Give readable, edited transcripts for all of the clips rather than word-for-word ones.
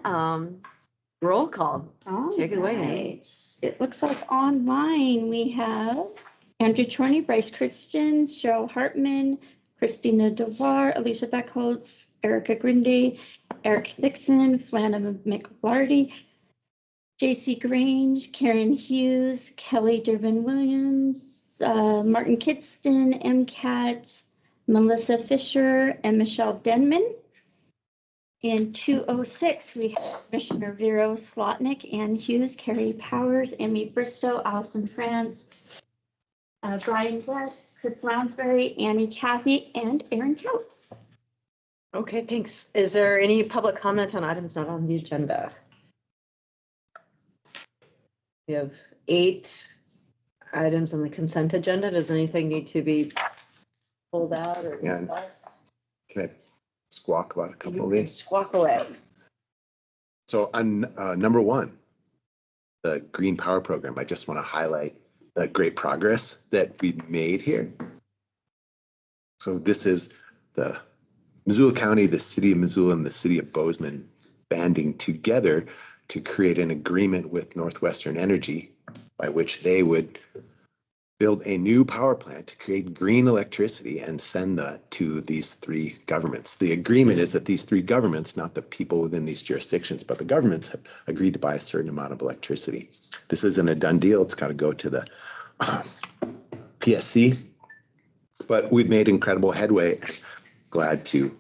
Roll call. Take it away. Right. It looks like online we have Andrew Chorney, Bryce Christian, Cheryl Hartman, Christina Devar, Alicia Beckholtz, Erica Grinde, Eric Dixon, Flana McLarty, J.C. Grange, Karen Hughes, Kelly Durbin Williams, Martin Kidston, MCAT, Melissa Fisher, and Michelle Denman. In 206, we have Commissioner Vero Slotnick, Ann Hughes, Carrie Powers, Amy Bristow, Allison France, Brian West, Chris Lounsbury, Annie Cathy, and Aaron Coates. Okay, thanks. Is there any public comment on items not on the agenda? We have 8 items on the consent agenda. Does anything need to be pulled out or discussed? Can I squawk about a couple of these? Squawk away. So on number 1, the Green Power Program, I just want to highlight the great progress that we made here. So this is the Missoula County, the city of Missoula, and the city of Bozeman banding together to create an agreement with Northwestern Energy by which they would build a new power plant to create green electricity and send that to these 3 governments. The agreement is that these 3 governments, not the people within these jurisdictions, but the governments have agreed to buy a certain amount of electricity. This isn't a done deal. It's got to go to the PSC, but we've made incredible headway. Glad to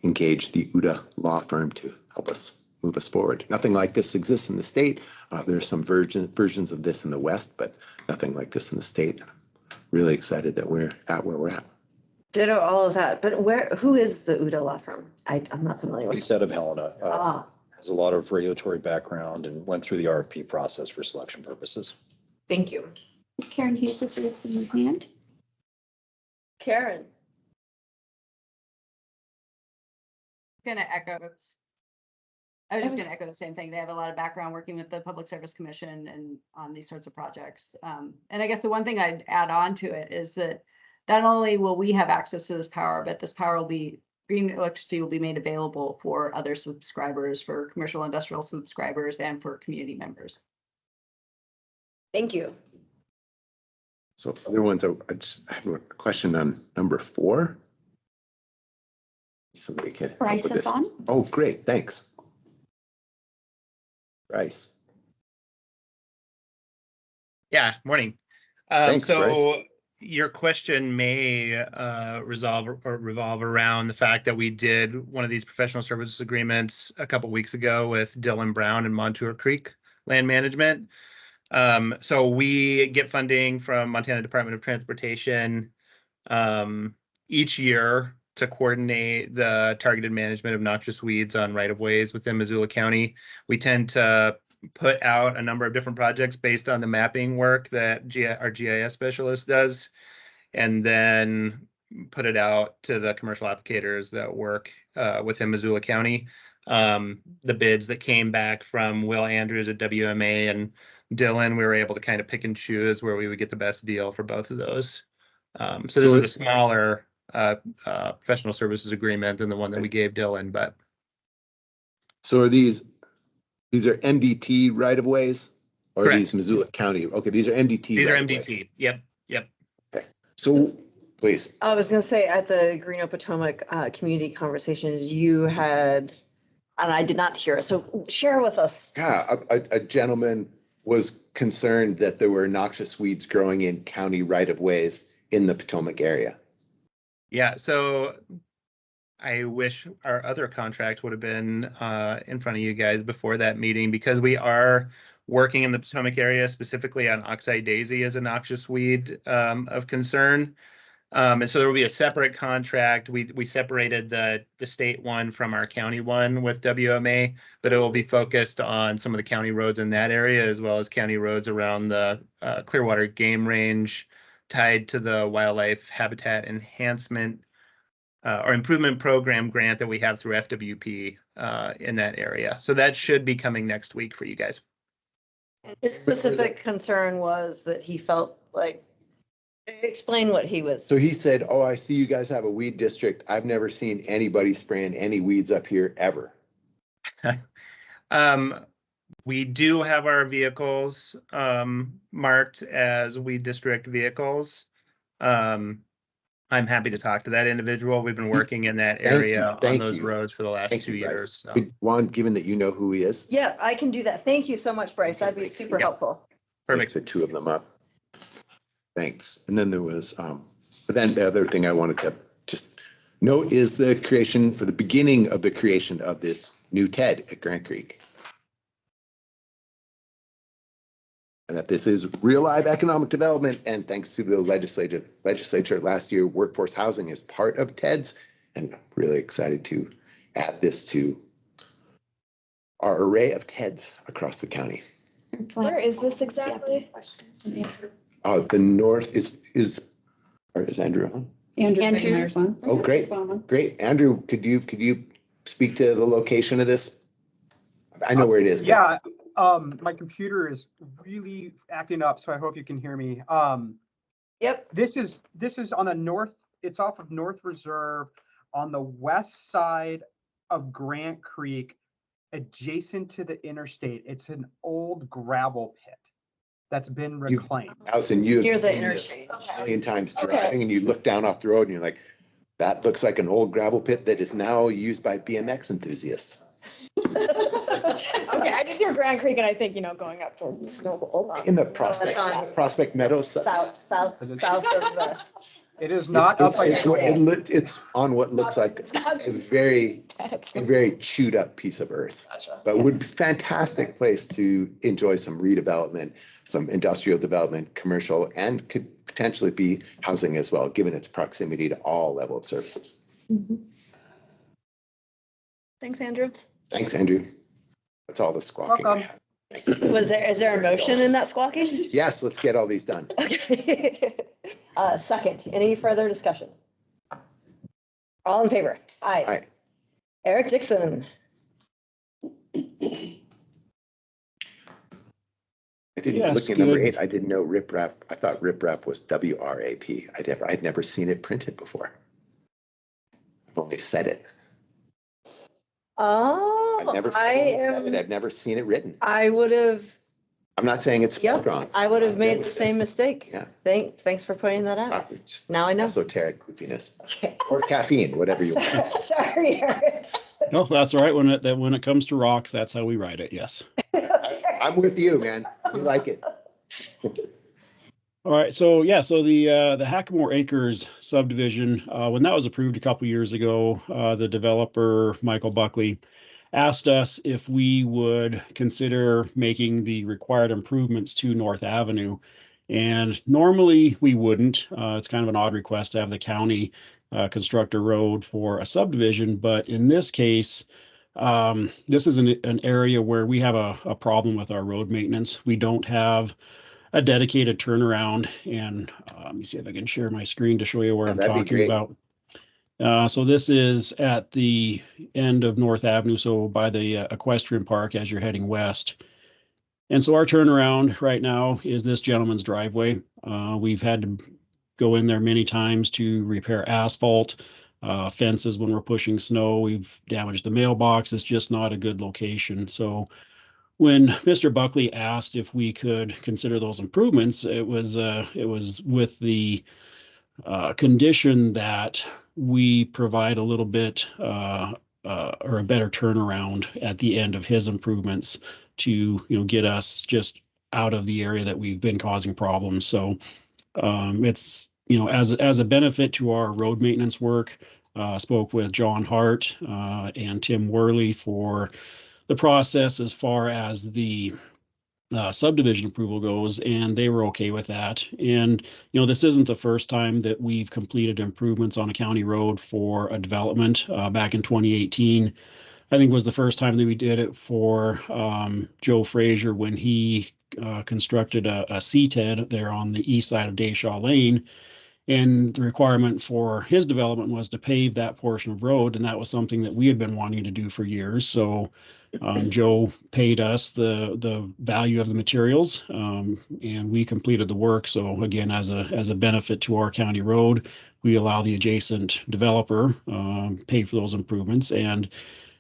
engage the UDA law firm to help us move us forward. Nothing like this exists in the state. There's some versions of this in the West, but nothing like this in the state. Really excited that we're at where we're at. Ditto all of that. But who is the UDA law firm? I'm not familiar with. Based out of Helena. Has a lot of regulatory background and went through the RFP process for selection purposes. Thank you. Karen Hughes is raising her hand. Karen. I was just going to echo the same thing. They have a lot of background working with the Public Service Commission and on these sorts of projects. And I guess the one thing I'd add on to it is that not only will we have access to this power, but this power will be, green electricity will be made available for other subscribers, for commercial industrial subscribers, and for community members. Thank you. So other ones, I just have a question on number 4. Somebody can help Bryce with is this. on. Oh, great. Thanks. Bryce. Yeah, morning. Thanks, so your question may revolve around the fact that we did one of these professional services agreements a couple weeks ago with Dylan Brown and Montour Creek Land Management. So we get funding from Montana Department of Transportation each year to coordinate the targeted management of noxious weeds on right-of-ways within Missoula County. We tend to put out a number of different projects based on the mapping work that our GIS specialist does, and then put it out to the commercial applicators that work within Missoula County. The bids that came back from Will Andrews at WMA and Dylan, we were able to kind of pick and choose where we would get the best deal for both of those. So this is a smaller professional services agreement than the one that we gave Dylan, but. So are these are MDT right of ways, or Correct. Are these Missoula County? Okay, these are MDT. These are MDT. Yep. Okay. So please. I was going to say at the Greeno Potomac community conversations, you had, and I did not hear it. So share with us. Yeah, a gentleman was concerned that there were noxious weeds growing in county right of ways in the Potomac area. Yeah, so I wish our other contract would have been in front of you guys before that meeting, because we are working in the Potomac area specifically on oxeye daisy as a noxious weed of concern. And so there will be a separate contract. We separated the state one from our county one with WMA, but it will be focused on some of the county roads in that area, as well as county roads around the Clearwater Game Range, tied to the Wildlife Habitat Enhancement or Improvement Program grant that we have through FWP in that area. So that should be coming next week for you guys. His specific concern was that he felt like, explain what he was. So he said, "Oh, I see you guys have a weed district. I've never seen anybody spraying any weeds up here ever." We do have our vehicles marked as weed district vehicles. I'm happy to talk to that individual. We've been working in that Thank you, area on thank those you. roads for the last Thank 2 you, Bryce. years. So. Good, Juan, given that you know who he is. Yeah, I can do that. Thank you so much, Bryce. That'd be super Yep. helpful. Perfect. The two of them up. Thanks. And then there was, but then the other thing I wanted to just note is the creation, for the beginning of the creation of this new TED at Grant Creek. And that this is real live economic development, and thanks to the legislature last year, workforce housing is part of TEDS. And I'm really excited to add this to our array of TEDs across the county. Where is this exactly? The north is Andrew on? Andrew. McNamara's on. Oh, great, great. Andrew, could you speak to the location of this? I know where it is. but- Yeah, my computer is really acting up, so I hope you can hear me. Yep. This is on the north, it's off of North Reserve on the west side of Grant Creek, adjacent to the interstate. It's an old gravel pit that's been reclaimed. Allison, you Near have the seen this interstate. a million times Okay. driving, and you look down off the road and you're like, that looks like an old gravel pit that is now used by BMX enthusiasts. Okay, I just hear Grand Creek and I think, going up towards Snowball. In the Prospect Meadows. South of the. It is not up by. It's on what looks like a very chewed up piece of earth, but would be a fantastic place to enjoy some redevelopment, some industrial development, commercial, and could potentially be housing as well, given its proximity to all level of services. Thanks, Andrew. Thanks, Andrew. That's all the squawking I Welcome. have. Is there a motion in that squawking? Yes, let's get all these done. Okay. Second, any further discussion? All in favor? Aye. Aye. Eric Dixon. I didn't, Yes, looking at number good. 8, I didn't know riprap. I thought riprap was WRAP. I'd never seen it printed before. I've only said it. Oh, I've never said it. I've never seen it written. I would have, I'm not saying it's Yep. wrong. I would have made the same mistake. Yeah. Thanks for pointing that out. It's just Now I know. esoteric goofiness Okay. or caffeine, whatever you want. Sorry, Eric. No, that's all right. When it comes to rocks, that's how we write it. Yes. I'm with you, man. We like it. All right. So yeah. So the Hackamore Acres subdivision, when that was approved a couple years ago, the developer Michael Buckley asked us if we would consider making the required improvements to North Avenue. And normally we wouldn't. It's kind of an odd request to have the county construct a road for a subdivision. But in this case, this is an area where we have a problem with our road maintenance. We don't have a dedicated turnaround. And let me see if I can share my screen to show you where I'm That'd be talking great. about. So this is at the end of North Avenue, so by the equestrian park as you're heading west. And so our turnaround right now is this gentleman's driveway. We've had to go in there many times to repair asphalt, fences when we're pushing snow. We've damaged the mailbox. It's just not a good location. So when Mr. Buckley asked if we could consider those improvements, it was with the condition that we provide a little bit or a better turnaround at the end of his improvements to get us just out of the area that we've been causing problems. So it's as a benefit to our road maintenance work. Spoke with John Hart and Tim Worley for the process as far as the subdivision approval goes, and they were okay with that. And this isn't the first time that we've completed improvements on a county road for a development. Back in 2018, I think was the first time that we did it for Joe Frazier when he constructed a CTED there on the east side of Dayshaw Lane. And the requirement for his development was to pave that portion of road, and that was something that we had been wanting to do for years. So Joe paid us the value of the materials, and we completed the work. So again, as a benefit to our county road, we allow the adjacent developer pay for those improvements. And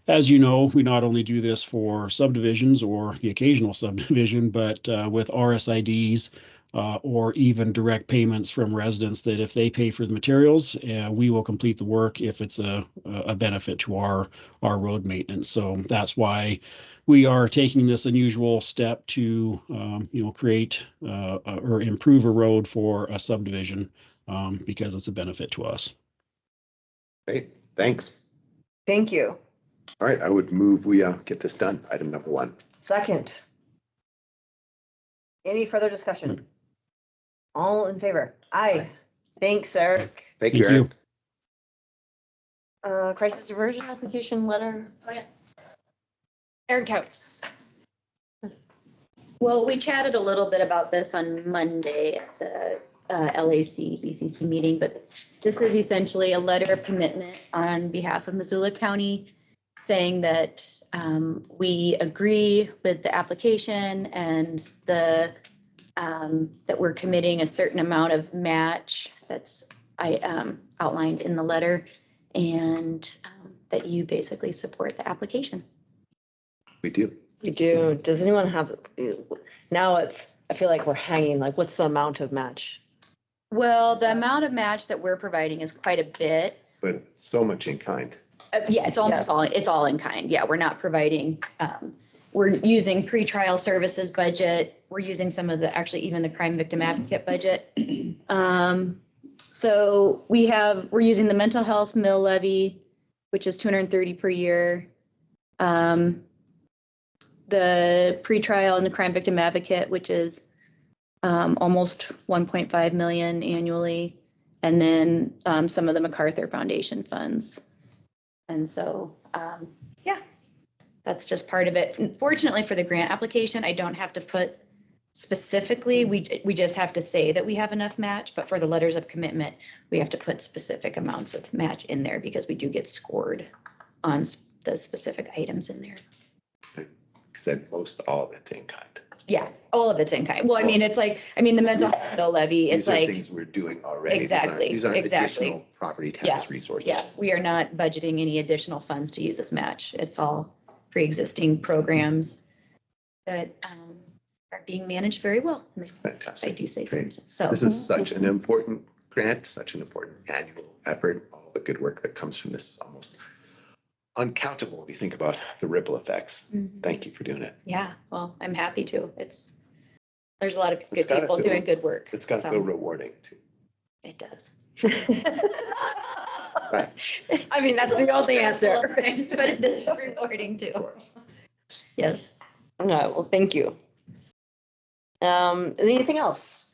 as you know, we not only do this for subdivisions or the occasional subdivision, but with RSIDs or even direct payments from residents that if they pay for the materials, we will complete the work if it's a benefit to our road maintenance. So that's why we are taking this unusual step to create or improve a road for a subdivision because it's a benefit to us. Great, thanks. Thank you. All right, I would move we get this done. Item number 1. Second. Any further discussion? All in favor? Aye. Thanks, Eric. Thank you, Thank Aaron. Crisis diversion application letter. Oh, yeah. Aaron Counts. Well, we chatted a little bit about this on Monday at the LAC BCC meeting, but this is essentially a letter of commitment on behalf of Missoula County saying that we agree with the application and that we're committing a certain amount of match that's outlined in the letter, and that you basically support the application. We do. We do. Does anyone have, now I feel like we're hanging, like what's the amount of match? Well, the amount of match that we're providing is quite a bit. But so much in kind. Yeah, it's almost all, it's all in kind. Yeah, we're not providing, we're using pretrial services budget. We're using some of the, actually even the crime victim advocate budget. So we're using the mental health mill levy, which is $230 per year. The pretrial and the crime victim advocate, which is almost 1.5 million annually. And then some of the MacArthur Foundation funds. And so, yeah, that's just part of it. Fortunately for the grant application, I don't have to put specifically, we just have to say that we have enough match, but for the letters of commitment, we have to put specific amounts of match in there because we do get scored on the specific items in there. Said most all of it's in kind. Yeah, all of it's in kind. Well, I mean, it's like, the mental health bill levy, it's These are like, things we're doing already. Exactly, These aren't exactly. additional property tax resources. yeah, we are not budgeting any additional funds to use as match. It's all pre-existing programs that are being managed very well. I Fantastic. do say Great. so. So This is such an important grant, such an important annual effort, all the good work that comes from this, almost uncountable if you think about the ripple effects. Mhm. Thank you for doing it. Yeah, well, I'm happy to. There's a lot of good gotta people feel- doing good work. It's got to so feel rewarding too. It does. Right. I mean, that's the only answer. But it is rewarding too. Yes. All right, well, thank you. Anything else?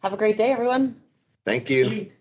Have a great day, everyone. Thank you.